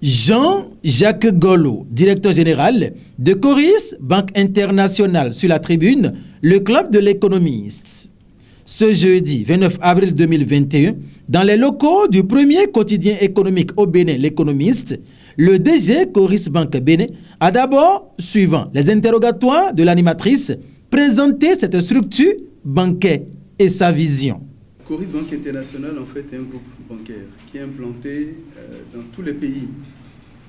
Jean-Jacques Golo, directeur général de Coris Banque Internationale, sur la tribune, le club de l'économiste. Ce jeudi 29 avril 2021, dans les locaux du premier quotidien économique au Bénin, l'économiste, le DG Coris Banque Bénin a d'abord, suivant les interrogatoires de l'animatrice, présenté cette structure bancaire et sa vision. Coris Banque Internationale, en fait, est un groupe bancaire qui est implanté dans tous les pays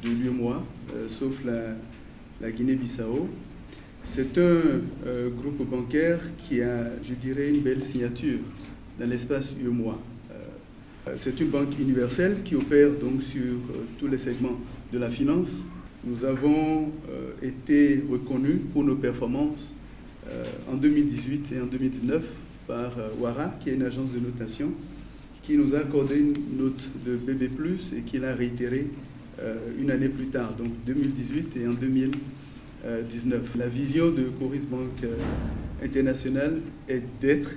de l'UEMOA, sauf la Guinée-Bissau. C'est un groupe bancaire qui a, je dirais, une belle signature dans l'espace UEMOA. C'est une banque universelle qui opère donc sur tous les segments de la finance. Nous avons été reconnus pour nos performances en 2018 et en 2019 par Wara, qui est une agence de notation, qui nous a accordé une note de BB+, et qui l'a réitéré une année plus tard, donc 2018 et en 2019. La vision de Coris Banque Internationale est d'être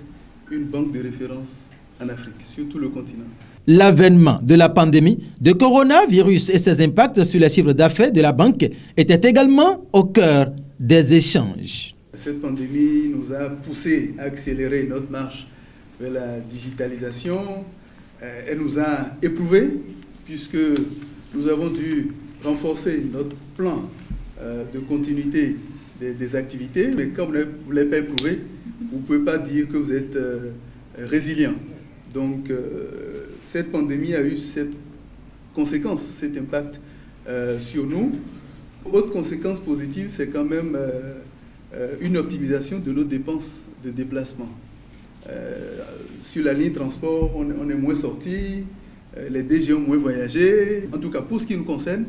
une banque de référence en Afrique, sur tout le continent. L'avènement de la pandémie de coronavirus et ses impacts sur les chiffres d'affaires de la banque était également au cœur des échanges. Cette pandémie nous a poussé à accélérer notre marche vers la digitalisation. Elle nous a éprouvés puisque nous avons dû renforcer notre plan de continuité des activités. Mais comme vous ne l'avez pas éprouvé, vous ne pouvez pas dire que vous êtes résilient. Donc cette pandémie a eu cette conséquence, cet impact sur nous. Autre conséquence positive, c'est quand même une optimisation de nos dépenses de déplacement. Sur la ligne transport, on est moins sortis, les DG ont moins voyagé. En tout cas, pour ce qui nous concerne,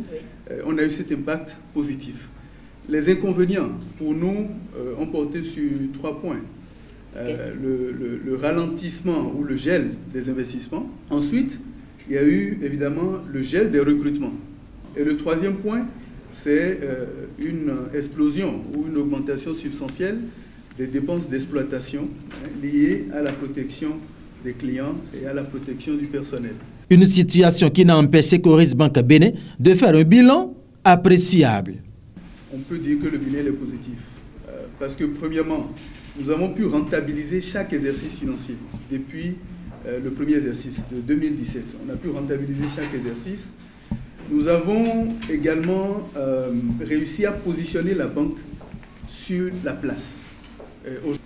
on a eu cet impact positif. Les inconvénients, pour nous, ont porté sur 3 points. Le ralentissement ou le gel des investissements. Ensuite, il y a eu évidemment le gel des recrutements. Et le 3e point, c'est une explosion ou une augmentation substantielle des dépenses d'exploitation liées à la protection des clients et à la protection du personnel. Une situation qui n'a empêché Coris Banque Bénin de faire un bilan appréciable. On peut dire que le bilan est positif parce que premièrement, nous avons pu rentabiliser chaque exercice financier depuis le premier exercice de 2017. On a pu rentabiliser chaque exercice. Nous avons également réussi à positionner la banque sur la place.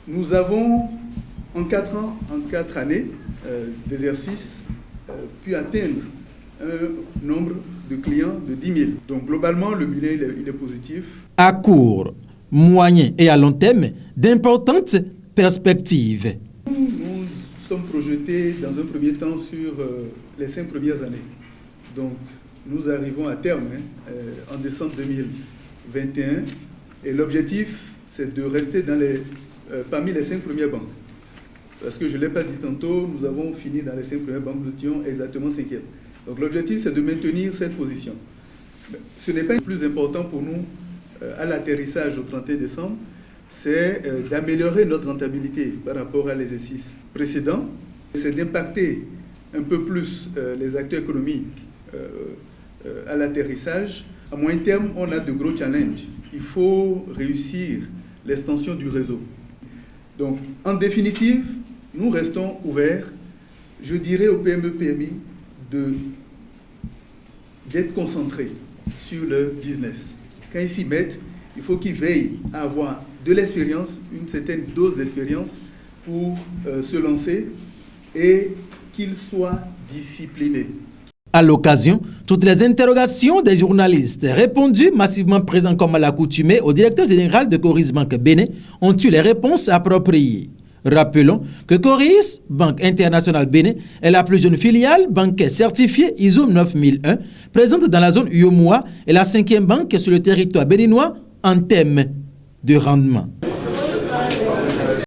Nous avons, en 4 ans, en 4 années d'exercice, pu atteindre un nombre de clients de 10 000. Donc globalement, le bilan il est positif. À court, moyen et à long terme, d'importantes perspectives. Nous sommes projetés dans un premier temps sur les 5 premières années. Donc, nous arrivons à terme en décembre 2021 et l'objectif, c'est de rester parmi les 5 premières banques. Parce que je ne l'ai pas dit tantôt, nous avons fini dans les 5 premières banques, nous étions exactement 5e. Donc l'objectif, c'est de maintenir cette position. Ce n'est pas le plus important pour nous à l'atterrissage au 31 décembre, c'est d'améliorer notre rentabilité par rapport à l'exercice précédent. C'est d'impacter un peu plus les acteurs économiques à l'atterrissage. À moyen terme, on a de gros challenges. Il faut réussir l'extension du réseau. Donc, en définitive, nous restons ouverts, je dirais aux PME-PMI d'être concentrés sur le business. Quand ils s'y mettent, il faut qu'ils veillent à avoir de l'expérience, une certaine dose d'expérience pour se lancer et qu'ils soient disciplinés. À l'occasion, toutes les interrogations des journalistes répondues massivement présents comme à l'accoutumée au directeur général de Coris Banque Bénin ont eu les réponses appropriées. Rappelons que Coris Banque Internationale Bénin est la plus jeune filiale bancaire certifiée ISO 9001, présente dans la zone UEMOA et la 5e banque sur le territoire béninois en termes de rendement.